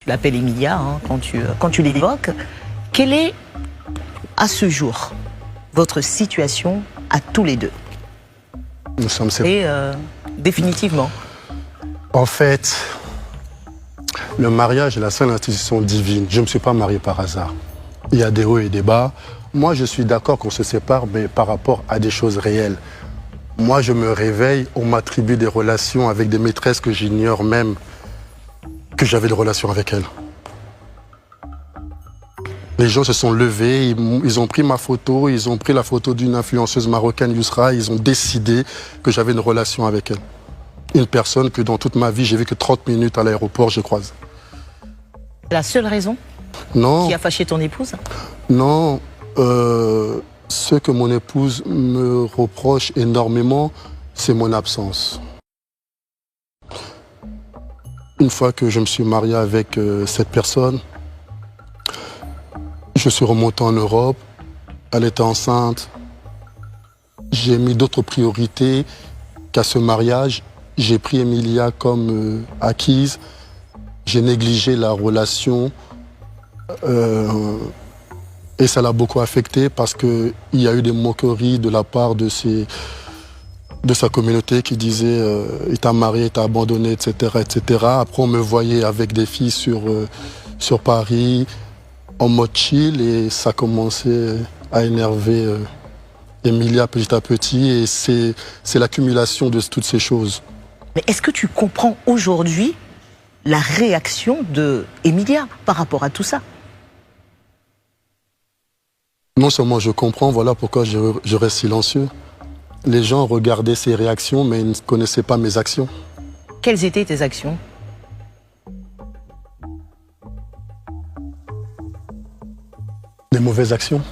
l'appelles Emilia hein, quand tu l'évoques. Quelle est, à ce jour, votre situation à tous les deux? Nous sommes séparés. Et définitivement. En fait, le mariage est la seule institution divine. Je ne me suis pas marié par hasard. Il y a des hauts et des bas. Moi, je suis d'accord qu'on se sépare, mais par rapport à des choses réelles. Moi, je me réveille, on m'attribue des relations avec des maîtresses que j'ignore même que j'avais des relations avec elles. Les gens se sont levés, ils ont pris ma photo, ils ont pris la photo d'une influenceuse marocaine, Yousra, ils ont décidé que j'avais une relation avec elle. Une personne que dans toute ma vie, j'ai vu que 30 minutes à l'aéroport, je croise. La seule raison Non. Qui a fâché ton épouse? Non. Ce que mon épouse me reproche énormément, c'est mon absence. Une fois que je me suis marié avec cette personne, je suis remonté en Europe, elle était enceinte. J'ai mis d'autres priorités qu'à ce mariage. J'ai pris Emilia comme acquise. J'ai négligé la relation et ça l'a beaucoup affecté parce qu'il y a eu des moqueries de la part de sa communauté qui disait il t'a marié, il t'a abandonné, etc., etc. Après, on me voyait avec des filles sur Paris, en mode chill, et ça commençait à énerver Emilia petit à petit, et c'est l'accumulation de toutes ces choses. Mais est-ce que tu comprends aujourd'hui la réaction de Emilia par rapport à tout ça? Non seulement je comprends, voilà pourquoi je reste silencieux. Les gens regardaient ces réactions, mais ils ne connaissaient pas mes actions. Quelles étaient tes actions? Des mauvaises actions.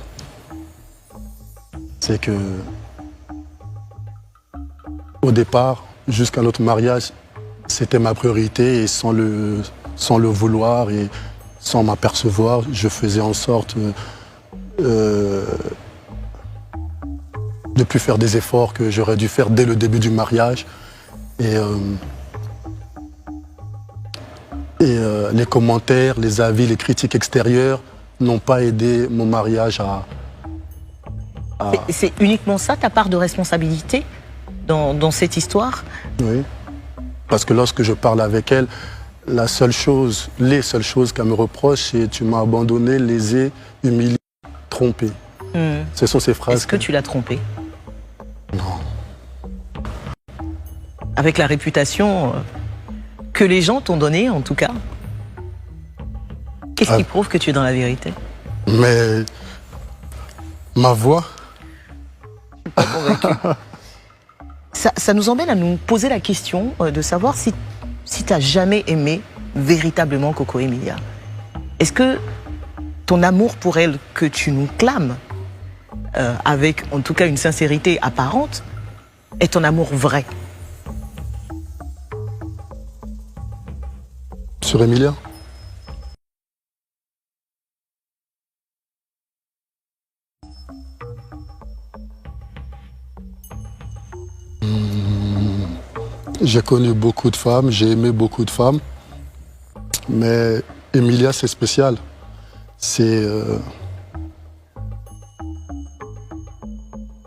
C'est que, au départ, jusqu'à notre mariage, c'était ma priorité, et sans le vouloir et sans m'apercevoir, je faisais en sorte de plus faire des efforts que j'aurais dû faire dès le début du mariage. Et les commentaires, les avis, les critiques extérieures n'ont pas aidé mon mariage à... C'est uniquement ça, ta part de responsabilité dans cette histoire? Oui. Parce que lorsque je parle avec elle, les seules choses qu'elle me reproche, c'est « tu m'as abandonné, lésé, humilié, trompé ». Ce sont ces phrases. Est-ce que tu l'as trompée? Non. Avec la réputation que les gens t'ont donnée, en tout cas. Qu'est-ce qui prouve que tu es dans la vérité? Mais ma voix. Je suis pas convaincue. Ça nous emmène à nous poser la question de savoir si tu n'as jamais aimé véritablement Coco Emilia. Est-ce que ton amour pour elle que tu nous clames, avec en tout cas une sincérité apparente, est ton amour vrai? Sur Emilia? J'ai connu beaucoup de femmes, j'ai aimé beaucoup de femmes, mais Emilia, c'est spécial. C'est...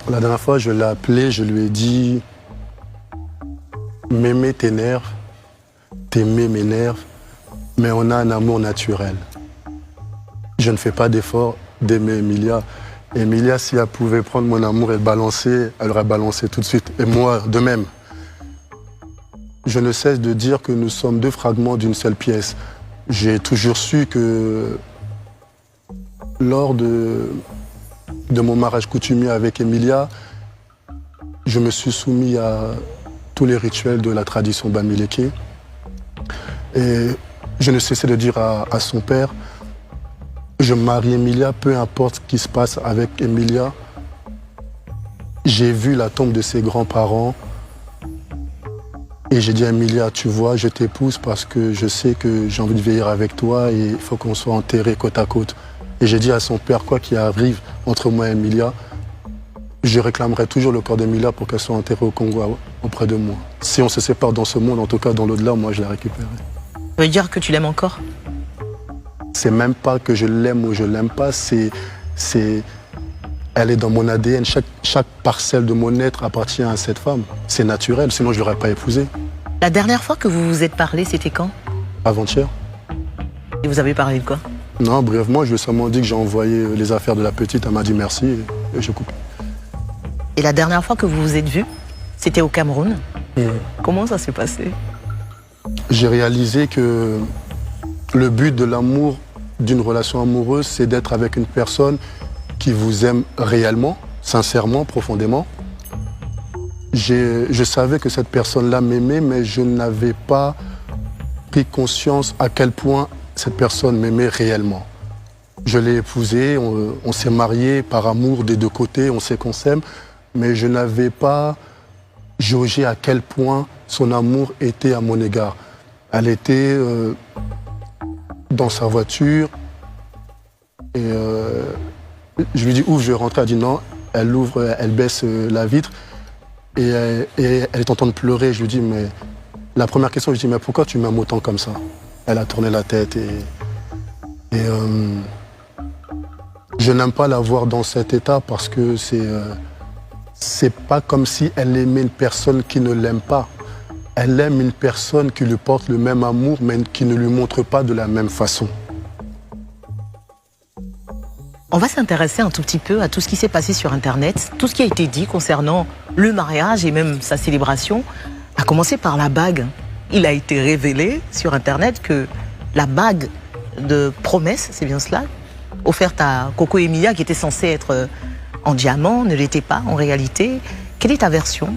La dernière fois, je l'ai appelée, je lui ai dit « M'aimer t'énerve, t'aimer m'énerve, mais on a un amour naturel. » Je ne fais pas d'effort d'aimer Emilia. Emilia, si elle pouvait prendre mon amour et le balancer, elle aurait balancé tout de suite. Et moi, de même. Je ne cesse de dire que nous sommes deux fragments d'une seule pièce. J'ai toujours su que lors de mon mariage coutumier avec Emilia, je me suis soumis à tous les rituels de la tradition Bamileke. Et je ne cessais de dire à son père, je marie Emilia, peu importe ce qui se passe avec Emilia. J'ai vu la tombe de ses grands-parents. Et j'ai dit à Emilia, tu vois, je t'épouse parce que je sais que j'ai envie de veiller avec toi et il faut qu'on soit enterrés côte à côte. Et j'ai dit à son père, quoi qu'il arrive entre moi et Emilia, je réclamerai toujours le corps d'Emilia pour qu'elle soit enterrée au Congo auprès de moi. Si on se sépare dans ce monde, en tout cas dans l'au-delà, moi je la récupérerai. Ça veut dire que tu l'aimes encore? C'est même pas que je l'aime ou je l'aime pas, elle est dans mon ADN. Chaque parcelle de mon être appartient à cette femme. C'est naturel, sinon je l'aurais pas épousée. La dernière fois que vous vous êtes parlé, c'était quand? Avant-hier. Et vous avez parlé de quoi? Non, brièvement, je lui ai seulement dit que j'ai envoyé les affaires de la petite. Elle m'a dit merci et je coupe. Et la dernière fois que vous vous êtes vus, c'était au Cameroun. Comment ça s'est passé? J'ai réalisé que le but de l'amour, d'une relation amoureuse, c'est d'être avec une personne qui vous aime réellement, sincèrement, profondément. Je savais que cette personne-là m'aimait, mais je n'avais pas pris conscience à quel point cette personne m'aimait réellement. Je l'ai épousée, on s'est mariés par amour des deux côtés, on sait qu'on s'aime, mais je n'avais pas jaugé à quel point son amour était à mon égard. Elle était dans sa voiture et je lui dis ouvre, je vais rentrer. Elle dit non, elle ouvre, elle baisse la vitre et elle est en train de pleurer. Je lui dis mais la première question, je lui dis mais pourquoi tu m'aimes autant comme ça? Elle a tourné la tête et je n'aime pas la voir dans cet état parce que c'est pas comme si elle aimait une personne qui ne l'aime pas. Elle aime une personne qui lui porte le même amour, mais qui ne lui montre pas de la même façon. On va s'intéresser un tout petit peu à tout ce qui s'est passé sur Internet, tout ce qui a été dit concernant le mariage et même sa célébration, à commencer par la bague. Il a été révélé sur Internet que la bague de promesse, c'est bien cela, offerte à Coco Emilia, qui était censée être en diamant, ne l'était pas en réalité. Quelle est ta version?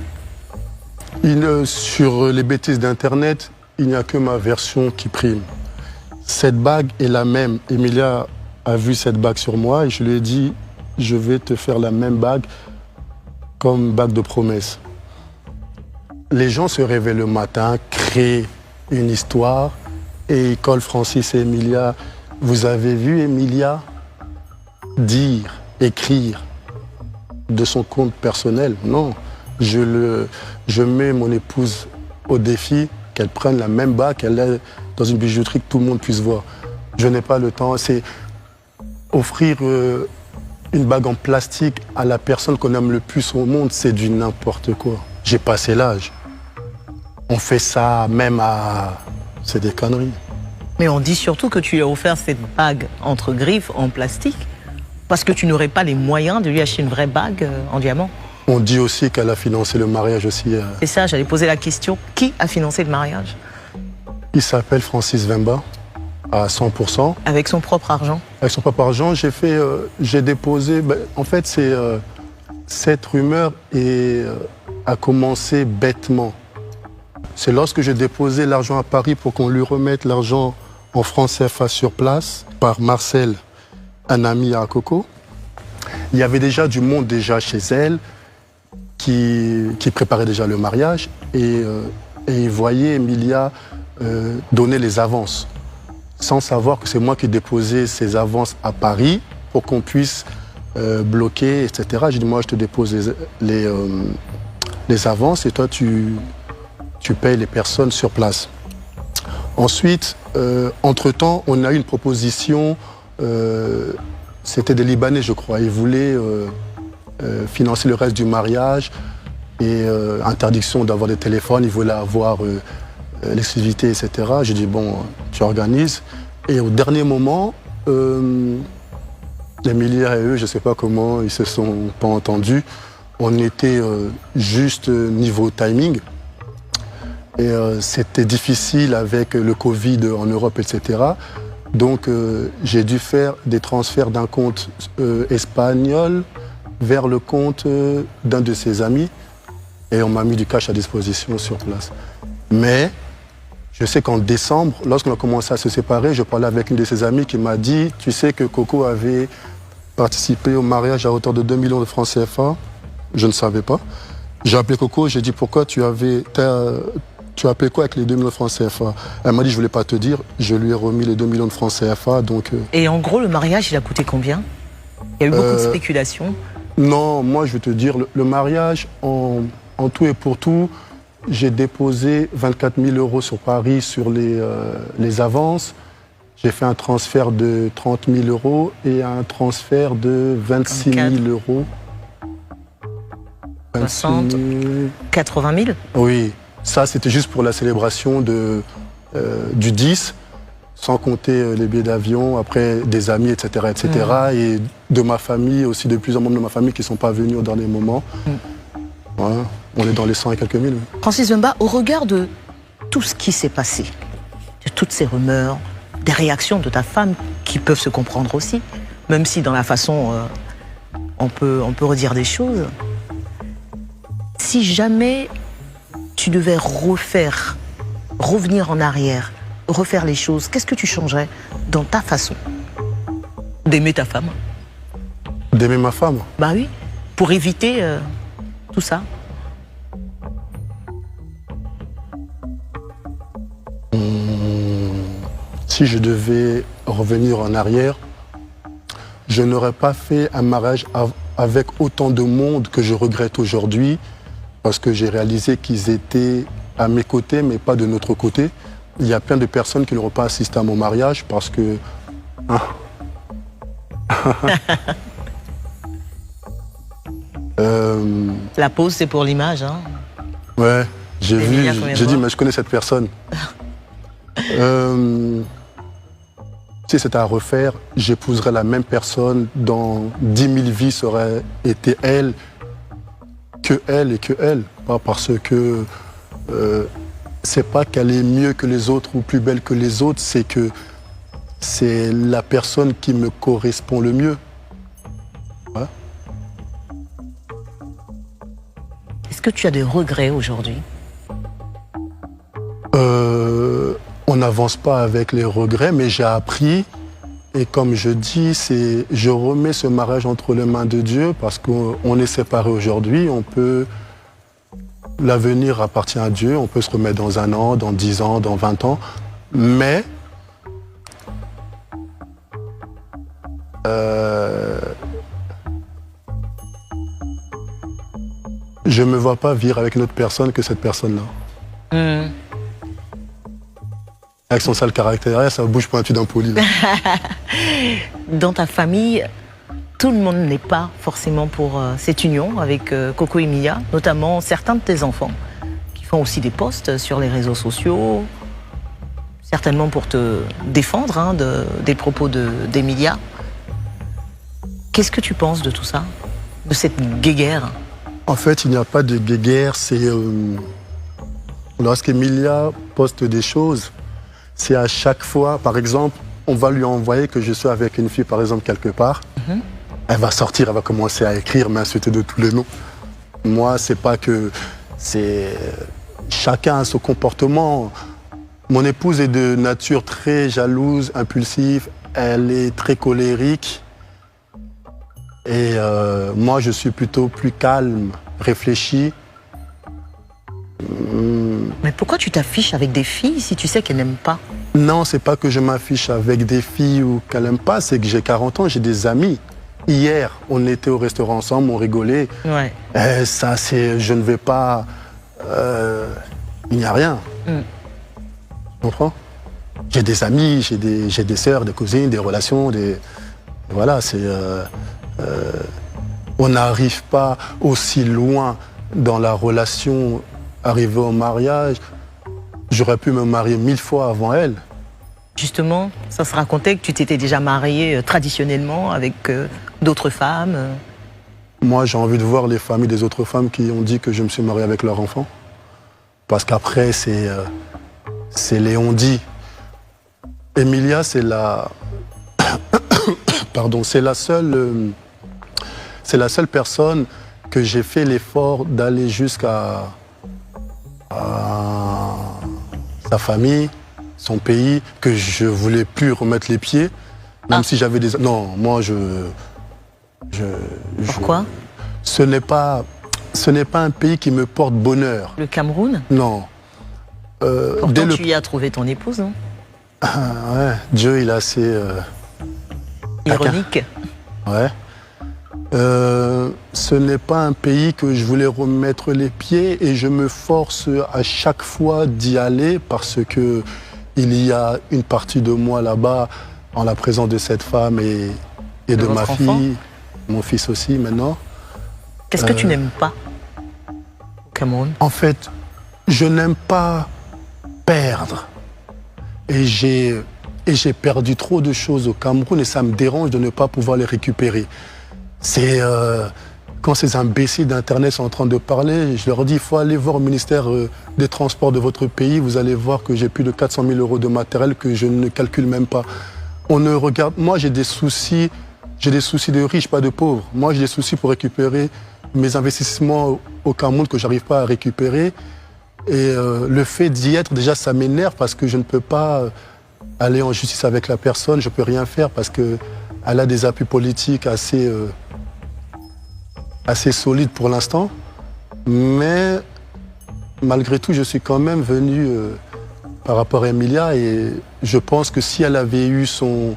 Sur les bêtises d'Internet, il n'y a que ma version qui prime. Cette bague est la même. Emilia a vu cette bague sur moi et je lui ai dit « Je vais te faire la même bague comme bague de promesse ». Les gens se réveillent le matin, créent une histoire et ils collent Francis et Emilia. Vous avez vu Emilia dire, écrire de son compte personnel? Non. Je mets mon épouse au défi qu'elle prenne la même bague, qu'elle ait dans une bijouterie que tout le monde puisse voir. Je n'ai pas le temps. C'est offrir une bague en plastique à la personne qu'on aime le plus au monde, c'est du n'importe quoi. J'ai passé l'âge. On fait ça même à... C'est des conneries. Mais on dit surtout que tu lui as offert cette bague entre griffes en plastique parce que tu n'aurais pas les moyens de lui acheter une vraie bague en diamant. On dit aussi qu'elle a financé le mariage aussi. C'est ça, j'allais poser la question. Qui a financé le mariage? Il s'appelle Francis Vemba, à 100%. Avec son propre argent? Avec son propre argent, j'ai déposé... en fait, cette rumeur a commencé bêtement. C'est lorsque j'ai déposé l'argent à Paris pour qu'on lui remette l'argent en francs CFA sur place, par Marcel, un ami à Coco. Il y avait déjà du monde déjà chez elle qui préparait déjà le mariage et il voyait Emilia donner les avances, sans savoir que c'est moi qui déposais ces avances à Paris pour qu'on puisse bloquer, etc. J'ai dit, moi, je te dépose les avances et toi, tu payes les personnes sur place. Ensuite, entre-temps, on a eu une proposition, c'était des Libanais, je crois. Ils voulaient financer le reste du mariage et interdiction d'avoir des téléphones. Ils voulaient avoir l'exclusivité, etc. J'ai dit, bon, tu organises. Et au dernier moment, Emilia et eux, je ne sais pas comment, ils se sont pas entendus. On était juste niveau timing. Et c'était difficile avec le Covid en Europe, etc. Donc j'ai dû faire des transferts d'un compte espagnol vers le compte d'un de ses amis. Et on m'a mis du cash à disposition sur place. Mais je sais qu'en décembre, lorsqu'on a commencé à se séparer, je parlais avec une de ses amies qui m'a dit, tu sais que Coco avait participé au mariage à hauteur de 2 millions de francs CFA. Je ne savais pas. J'ai appelé Coco, j'ai dit pourquoi tu as appelé quoi avec les 2 millions de francs CFA? Elle m'a dit je ne voulais pas te dire, je lui ai remis les 2 millions de francs CFA. Donc, Et en gros, le mariage, il a coûté combien? Il y a eu beaucoup de spéculations. Non, moi je vais te dire, le mariage, en tout et pour tout, j'ai déposé 24 000 € sur Paris sur les avances. J'ai fait un transfert de 30 000 € et un transfert de 26 000 €. 60, 80 000. Oui, ça c'était juste pour la célébration du 10, sans compter les billets d'avion, après des amis, etc. etc. Et de ma famille, aussi de plusieurs membres de ma famille qui ne sont pas venus au dernier moment. Voilà, on est dans les 100 et quelques mille. Francis Mbemba, au regard de tout ce qui s'est passé, de toutes ces rumeurs, des réactions de ta femme qui peuvent se comprendre aussi, même si dans la façon on peut redire des choses. Si jamais tu devais revenir en arrière, refaire les choses, qu'est-ce que tu changerais dans ta façon d'aimer ta femme? D'aimer ma femme? Bah oui, pour éviter tout ça. Si je devais revenir en arrière, je n'aurais pas fait un mariage avec autant de monde que je regrette aujourd'hui, parce que j'ai réalisé qu'ils étaient à mes côtés, mais pas de notre côté. Il y a plein de personnes qui n'auront pas assisté à mon mariage parce que... La pause, c'est pour l'image, hein? Ouais, j'ai vu, j'ai dit, mais je connais cette personne. Si c'était à refaire, j'épouserais la même personne dans 10 000 vies, ça aurait été elle, que elle et que elle. Pas parce que c'est pas qu'elle est mieux que les autres ou plus belle que les autres, c'est que c'est la personne qui me correspond le mieux. Ouais. Est-ce que tu as des regrets aujourd'hui? On n'avance pas avec les regrets, mais j'ai appris. Et comme je dis, je remets ce mariage entre les mains de Dieu parce qu'on est séparés aujourd'hui. L'avenir appartient à Dieu. On peut se remettre dans 1 an, dans 10 ans, dans 20 ans. Mais je ne me vois pas vivre avec une autre personne que cette personne-là. Avec son sale caractère, ça bouge pointu d'un poli. Dans ta famille, tout le monde n'est pas forcément pour cette union avec Coco et Mia, notamment certains de tes enfants, qui font aussi des posts sur les réseaux sociaux, certainement pour te défendre hein, des propos d'Emilia. Qu'est-ce que tu penses de tout ça, de cette guéguerre? En fait, il n'y a pas de guéguerre, c'est... Lorsqu'Emilia poste des choses, c'est à chaque fois, par exemple, on va lui envoyer que je suis avec une fille, par exemple, quelque part. Elle va sortir, elle va commencer à écrire, m'insulter de tous les noms. Moi, c'est pas que... Chacun a son comportement. Mon épouse est de nature très jalouse, impulsive. Elle est très colérique. Et moi, je suis plutôt plus calme, réfléchi. Mais pourquoi tu t'affiches avec des filles si tu sais qu'elles n'aiment pas? Non, c'est pas que je m'affiche avec des filles ou qu'elles n'aiment pas, c'est que j'ai 40 ans, j'ai des amis. Hier, on était au restaurant ensemble, on rigolait. Ouais. Ça, c'est... Je ne vais pas... il n'y a rien. Tu comprends? J'ai des amis, j'ai des sœurs, des cousines, des relations, des... Voilà, c'est... on n'arrive pas aussi loin dans la relation. Arrivé au mariage, j'aurais pu me marier 1000 fois avant elle. Justement, ça se racontait que tu t'étais déjà marié traditionnellement avec d'autres femmes. Moi, j'ai envie de voir les familles des autres femmes qui ont dit que je me suis marié avec leur enfant. Parce qu'après, c'est les on-dit. Emilia, c'est la... Pardon, c'est la seule personne que j'ai fait l'effort d'aller jusqu'à... sa famille, son pays, que je voulais plus remettre les pieds, même si j'avais des... Non, moi, Pourquoi? Ce n'est pas un pays qui me porte bonheur. Le Cameroun? Non. Pourtant, tu y as trouvé ton épouse, non? Ouais, Dieu, il est assez... ironique. Ouais. Ce n'est pas un pays que je voulais remettre les pieds et je me force à chaque fois d'y aller parce que il y a une partie de moi là-bas, en la présence de cette femme et de ma votre fille, enfant. mon fils aussi maintenant. Qu'est-ce que tu n'aimes pas au Cameroun? En fait, je n'aime pas perdre. Et j'ai perdu trop de choses au Cameroun et ça me dérange de ne pas pouvoir les récupérer. C'est quand ces imbéciles d'Internet sont en train de parler, je leur dis il faut aller voir au ministère des Transports de votre pays. Vous allez voir que j'ai plus de 400 000 euros de matériel que je ne calcule même pas. On ne regarde. Moi, j'ai des soucis de riches, pas de pauvres. Moi, j'ai des soucis pour récupérer mes investissements au Cameroun que j'arrive pas à récupérer. Et le fait d'y être, déjà, ça m'énerve parce que je ne peux pas aller en justice avec la personne. Je peux rien faire parce que elle a des appuis politiques assez solides pour l'instant. Mais malgré tout, je suis quand même venu par rapport à Emilia et je pense que si elle avait eu son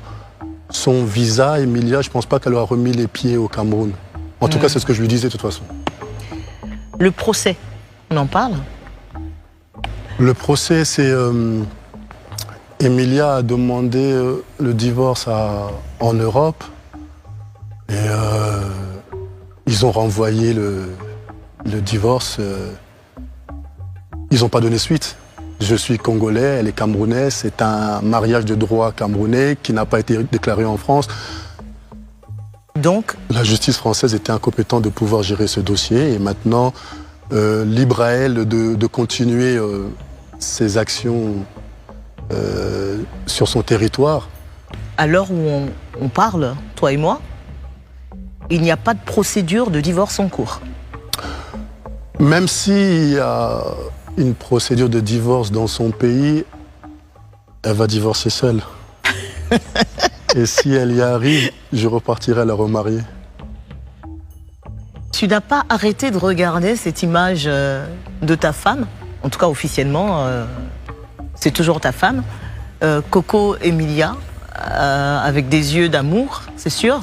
visa, Emilia, je ne pense pas qu'elle aurait remis les pieds au Cameroun. En tout cas, c'est ce que je lui disais de toute façon. Le procès, on en parle? Le procès, c'est... Emilia a demandé le divorce en Europe et ils ont renvoyé le divorce. Ils n'ont pas donné suite. Je suis congolais, elle est camerounaise. C'est un mariage de droit camerounais qui n'a pas été déclaré en France. Donc, la justice française était incompétente de pouvoir gérer ce dossier et maintenant, libre à elle de continuer ses actions sur son territoire. à l'heure où on parle, toi et moi, il n'y a pas de procédure de divorce en cours. Même s'il y a une procédure de divorce dans son pays, elle va divorcer seule. Et si elle y arrive, je repartirai la remarier. Tu n'as pas arrêté de regarder cette image de ta femme, en tout cas officiellement, c'est toujours ta femme, Coco Emilia, avec des yeux d'amour, c'est sûr.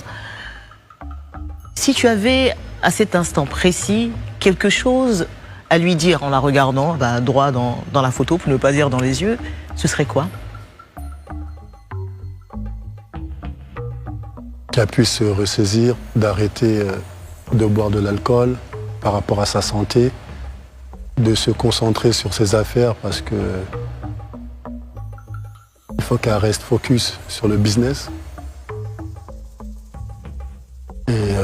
Si tu avais, à cet instant précis, quelque chose à lui dire en la regardant, droit dans la photo, pour ne pas dire dans les yeux, ce serait quoi? Qu'elle puisse se ressaisir, d'arrêter de boire de l'alcool par rapport à sa santé, de se concentrer sur ses affaires parce que il faut qu'elle reste focus sur le business et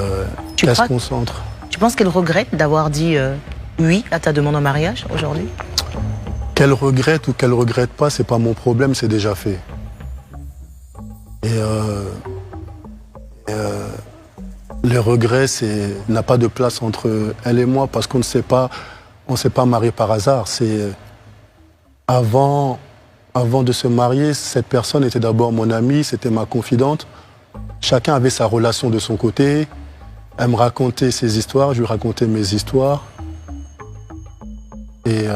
qu'elle se concentre. Tu penses qu'elle regrette d'avoir dit oui à ta demande en mariage aujourd'hui? Qu'elle regrette ou qu'elle regrette pas, c'est pas mon problème, c'est déjà fait. Et le regret, n'a pas de place entre elle et moi parce qu'on ne s'est pas marié par hasard. C'est avant de se marier, cette personne était d'abord mon amie, c'était ma confidente. Chacun avait sa relation de son côté. Elle me racontait ses histoires, je lui racontais mes histoires. Et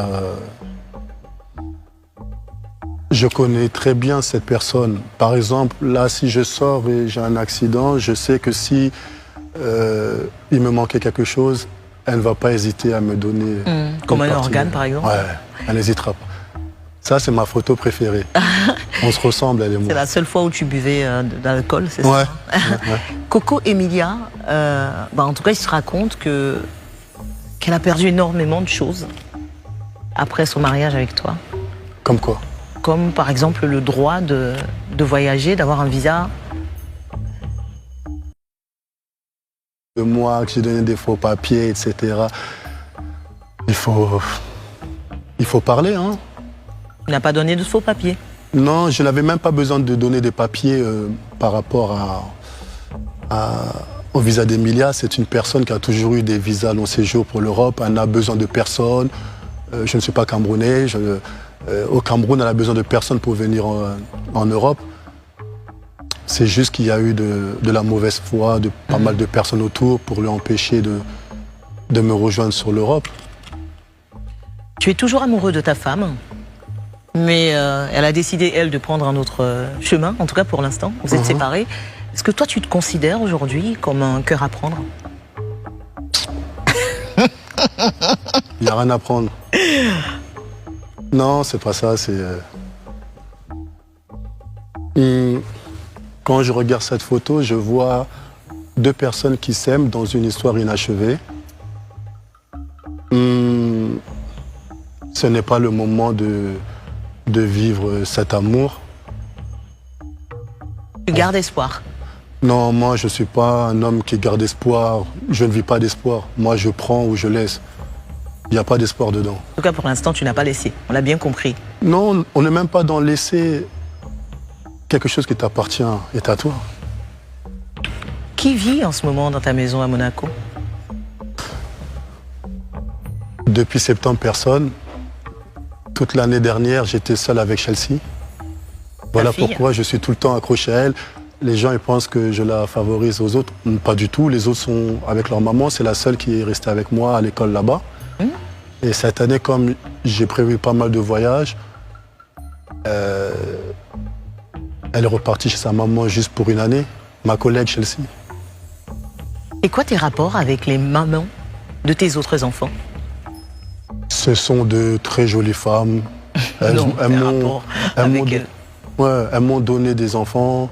je connais très bien cette personne. Par exemple, là, si je sors et j'ai un accident, je sais que si il me manquait quelque chose, elle ne va pas hésiter à me donner... Comme un organe, par exemple? Ouais, elle n'hésitera pas. Ça, c'est ma photo préférée. On se ressemble, elle et moi. C'est la seule fois où tu buvais de l'alcool, c'est ouais. ça? Ouais. Coco Emilia, en tout cas, il se raconte qu'elle a perdu énormément de choses après son mariage avec toi. Comme quoi? Comme par exemple le droit de voyager, d'avoir un visa. De moi, que j'ai donné des faux papiers, etc. Il faut parler, hein. Tu n'as pas donné de faux papiers? Non, je n'avais même pas besoin de donner des papiers par rapport au visa d'Emilia. C'est une personne qui a toujours eu des visas long séjour pour l'Europe. Elle n'a besoin de personne. Je ne suis pas camerounais. Au Cameroun, elle a besoin de personne pour venir en Europe. C'est juste qu'il y a eu de la mauvaise foi de pas mal de personnes autour pour lui empêcher de me rejoindre sur l'Europe. Tu es toujours amoureux de ta femme, mais elle a décidé, elle, de prendre un autre chemin, en tout cas pour l'instant. Vous êtes séparés. Est-ce que toi, tu te considères aujourd'hui comme un cœur à prendre? Il n'y a rien à prendre. Non, c'est pas ça, c'est... Quand je regarde cette photo, je vois deux personnes qui s'aiment dans une histoire inachevée. Ce n'est pas le moment de vivre cet amour. Tu gardes espoir. Non, moi je ne suis pas un homme qui garde espoir. Je ne vis pas d'espoir. Moi je prends ou je laisse. Il n'y a pas d'espoir dedans. En tout cas, pour l'instant, tu n'as pas laissé. On l'a bien compris. Non, on n'est même pas dans laisser. Quelque chose qui t'appartient est à toi. Qui vit en ce moment dans ta maison à Monaco? Depuis septembre, personne. Toute l'année dernière, j'étais seul avec Chelsea. Voilà pourquoi je suis tout le temps accroché à elle. Les gens ils pensent que je la favorise aux autres. Pas du tout. Les autres sont avec leur maman. C'est la seule qui est restée avec moi à l'école là-bas. Et cette année, comme j'ai prévu pas mal de voyages, elle est repartie chez sa maman juste pour une année. Ma collègue Chelsea. Et quoi tes rapports avec les mamans de tes autres enfants? Ce sont de très jolies femmes. Elles m'ont donné des enfants.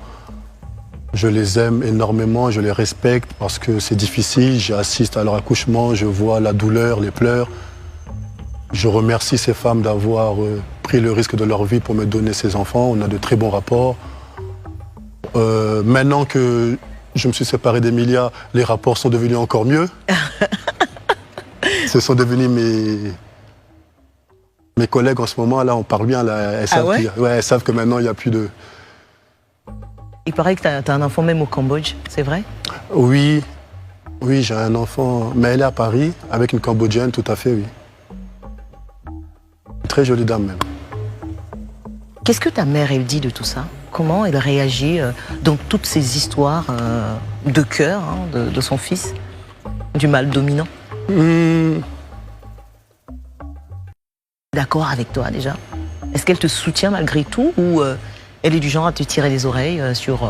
Je les aime énormément, je les respecte parce que c'est difficile. J'assiste à leur accouchement, je vois la douleur, les pleurs. Je remercie ces femmes d'avoir pris le risque de leur vie pour me donner ces enfants. On a de très bons rapports. Maintenant que je me suis séparé d'Emilia, les rapports sont devenus encore mieux. Ce sont devenus mes collègues en ce moment. Là, on parle bien. Là, elles savent que maintenant, il n'y a plus de... Il paraît que tu as un enfant même au Cambodge, c'est vrai? Oui, j'ai un enfant. Mais elle est à Paris, avec une Cambodgienne, tout à fait, oui. Très jolie dame même. Qu'est-ce que ta mère, elle dit de tout ça? Comment elle réagit dans toutes ces histoires de cœur de son fils, du mâle dominant? D'accord avec toi déjà? Est-ce qu'elle te soutient malgré tout ou elle est du genre à te tirer les oreilles sur...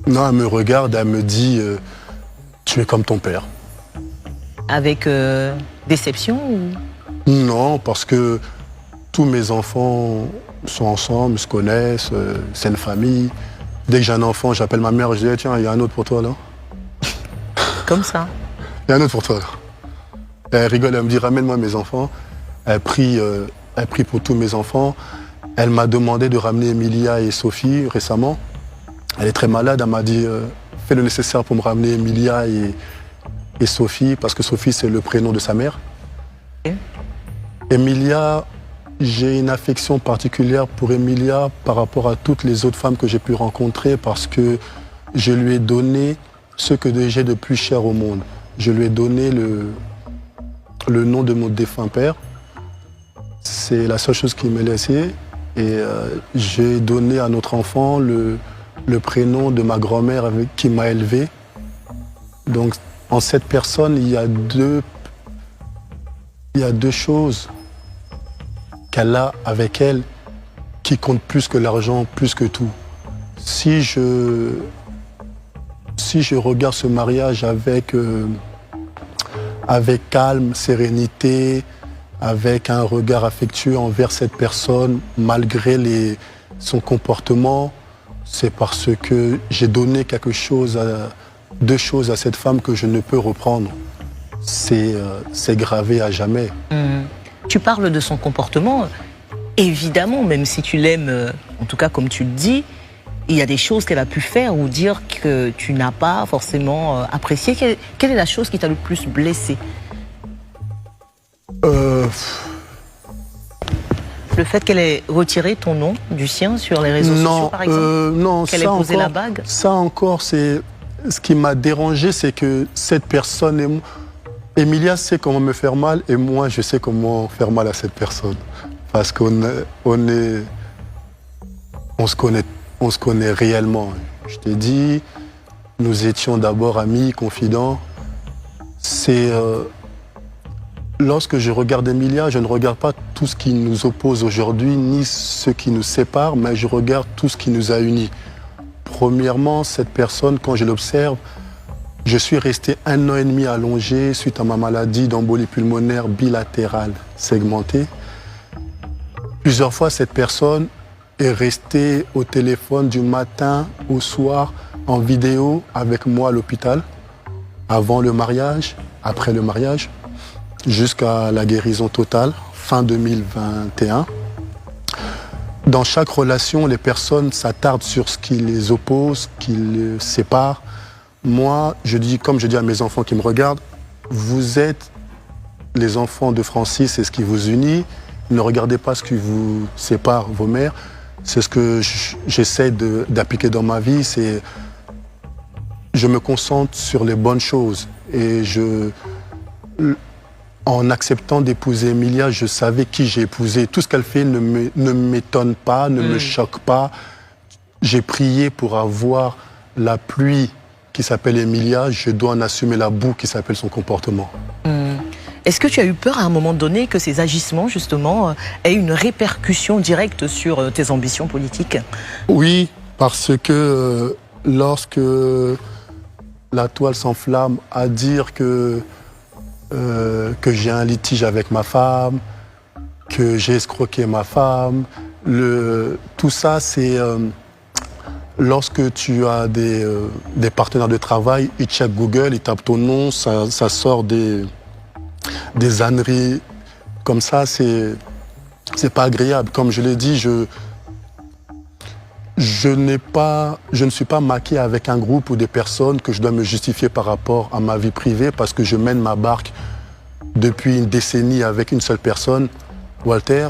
Non, elle me regarde, elle me dit tu es comme ton père. Avec déception ou... Non, parce que tous mes enfants sont ensemble, se connaissent, c'est une famille. Dès que j'ai un enfant, j'appelle ma mère, je dis tiens, il y a un autre pour toi là. Comme ça? Il y a un autre pour toi là. Elle rigole, elle me dit ramène-moi mes enfants. Elle prie pour tous mes enfants. Elle m'a demandé de ramener Emilia et Sophie récemment. Elle est très malade, elle m'a dit fais le nécessaire pour me ramener Emilia et Sophie, parce que Sophie c'est le prénom de sa mère. Emilia, j'ai une affection particulière pour Emilia par rapport à toutes les autres femmes que j'ai pu rencontrer parce que je lui ai donné ce que j'ai de plus cher au monde. Je lui ai donné le nom de mon défunt père. C'est la seule chose qui m'est laissée. Et j'ai donné à notre enfant le prénom de ma grand-mère qui m'a élevé. Donc en cette personne, il y a deux choses qu'elle a avec elle qui comptent plus que l'argent, plus que tout. Si je regarde ce mariage avec calme, sérénité, avec un regard affectueux envers cette personne, malgré son comportement, c'est parce que j'ai donné deux choses à cette femme que je ne peux reprendre. C'est gravé à jamais. Tu parles de son comportement, évidemment, même si tu l'aimes, en tout cas comme tu le dis, il y a des choses qu'elle a pu faire ou dire que tu n'as pas forcément apprécié. Quelle est la chose qui t'a le plus blessé? Le fait qu'elle ait retiré ton nom du sien sur les réseaux sociaux, par exemple? Non, qu'elle ait posé la bague? Ça encore, c'est ce qui m'a dérangé, c'est que cette personne, Emilia sait comment me faire mal et moi, je sais comment faire mal à cette personne. Parce qu'on se connaît réellement. Je t'ai dit, nous étions d'abord amis, confidents. Lorsque je regarde Emilia, je ne regarde pas tout ce qui nous oppose aujourd'hui, ni ce qui nous sépare, mais je regarde tout ce qui nous a unis. Premièrement, cette personne, quand je l'observe, je suis resté 1 an et demi allongé suite à ma maladie d'embolie pulmonaire bilatérale segmentée. Plusieurs fois, cette personne est resté au téléphone du matin au soir en vidéo avec moi à l'hôpital, avant le mariage, après le mariage, jusqu'à la guérison totale, fin 2021. Dans chaque relation, les personnes s'attardent sur ce qui les oppose, qui les sépare. Moi, comme je dis à mes enfants qui me regardent, vous êtes les enfants de Francis, c'est ce qui vous unit. Ne regardez pas ce qui vous sépare, vos mères. C'est ce que j'essaie d'appliquer dans ma vie. C'est je me concentre sur les bonnes choses. Et en acceptant d'épouser Emilia, je savais qui j'ai épousé. Tout ce qu'elle fait ne m'étonne pas, ne me choque pas. J'ai prié pour avoir la pluie qui s'appelle Emilia. Je dois en assumer la boue qui s'appelle son comportement. Est-ce que tu as eu peur à un moment donné que ces agissements, justement, aient une répercussion directe sur tes ambitions politiques? Oui, parce que lorsque la toile s'enflamme à dire que j'ai un litige avec ma femme, que j'ai escroqué ma femme, tout ça, c'est lorsque tu as des partenaires de travail, ils checkent Google, ils tapent ton nom, ça sort des âneries comme ça, c'est pas agréable. Comme je l'ai dit, je ne suis pas maqué avec un groupe ou des personnes que je dois me justifier par rapport à ma vie privée parce que je mène ma barque depuis une décennie avec une seule personne, Walter.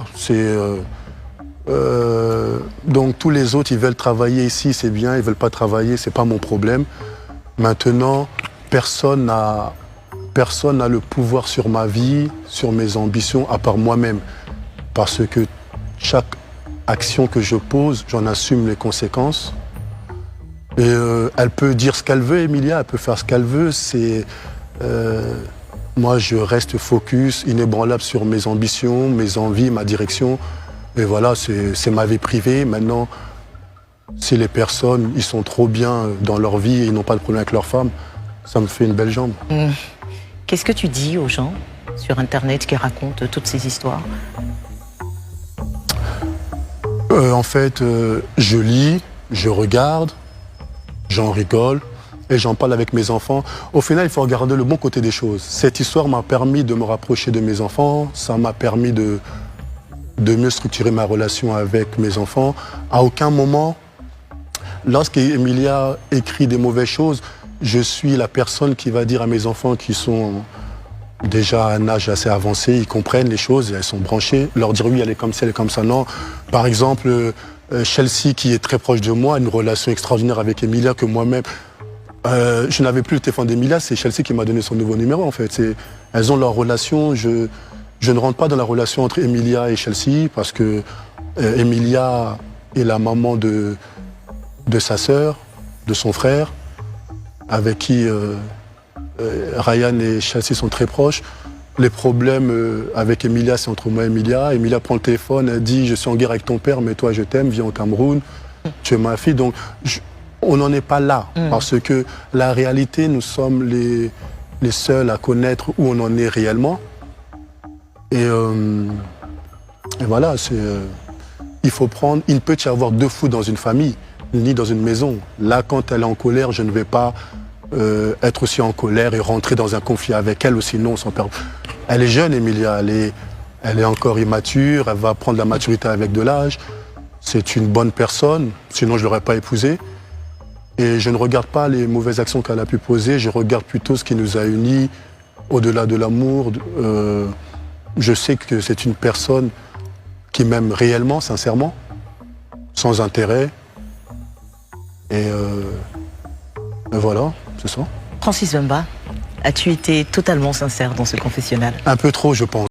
Donc tous les autres, ils veulent travailler ici, c'est bien, ils veulent pas travailler, c'est pas mon problème. Maintenant, personne n'a le pouvoir sur ma vie, sur mes ambitions, à part moi-même. Parce que chaque action que je pose, j'en assume les conséquences. Et elle peut dire ce qu'elle veut, Emilia, elle peut faire ce qu'elle veut. Moi, je reste focus, inébranlable sur mes ambitions, mes envies, ma direction. Et voilà, c'est ma vie privée. Maintenant, si les personnes, ils sont trop bien dans leur vie et ils n'ont pas de problème avec leur femme, ça me fait une belle jambe. Qu'est-ce que tu dis aux gens sur Internet qui racontent toutes ces histoires? En fait, je lis, je regarde, j'en rigole et j'en parle avec mes enfants. Au final, il faut regarder le bon côté des choses. Cette histoire m'a permis de me rapprocher de mes enfants, ça m'a permis de mieux structurer ma relation avec mes enfants. À aucun moment, lorsqu'Emilia écrit des mauvaises choses, je suis la personne qui va dire à mes enfants qui sont déjà à un âge assez avancé, ils comprennent les choses, elles sont branchées, leur dire oui, elle est comme ça, elle est comme ça, non. Par exemple, Chelsea, qui est très proche de moi, a une relation extraordinaire avec Emilia que moi-même, je n'avais plus le téléphone d'Emilia, c'est Chelsea qui m'a donné son nouveau numéro en fait. Elles ont leur relation, je ne rentre pas dans la relation entre Emilia et Chelsea parce que Emilia est la maman de sa sœur, de son frère, avec qui Ryan et Chelsea sont très proches. Les problèmes avec Emilia, c'est entre moi et Emilia. Emilia prend le téléphone, elle dit « Je suis en guerre avec ton père, mais toi, je t'aime, viens au Cameroun, tu es ma fille. » Donc, on n'en est pas là, parce que la réalité, nous sommes les seuls à connaître où on en est réellement. Et voilà, il faut prendre... Il ne peut y avoir deux fous dans une famille, ni dans une maison. Là, quand elle est en colère, je ne vais pas être aussi en colère et rentrer dans un conflit avec elle, ou sinon, sans perdre. Elle est jeune, Emilia, elle est encore immature, elle va prendre la maturité avec de l'âge. C'est une bonne personne, sinon je ne l'aurais pas épousée. Et je ne regarde pas les mauvaises actions qu'elle a pu poser, je regarde plutôt ce qui nous a unis, au-delà de l'amour. Je sais que c'est une personne qui m'aime réellement, sincèrement, sans intérêt. Et voilà, c'est ça. Francis Wemba, as-tu été totalement sincère dans ce confessionnal? Un peu trop, je pense.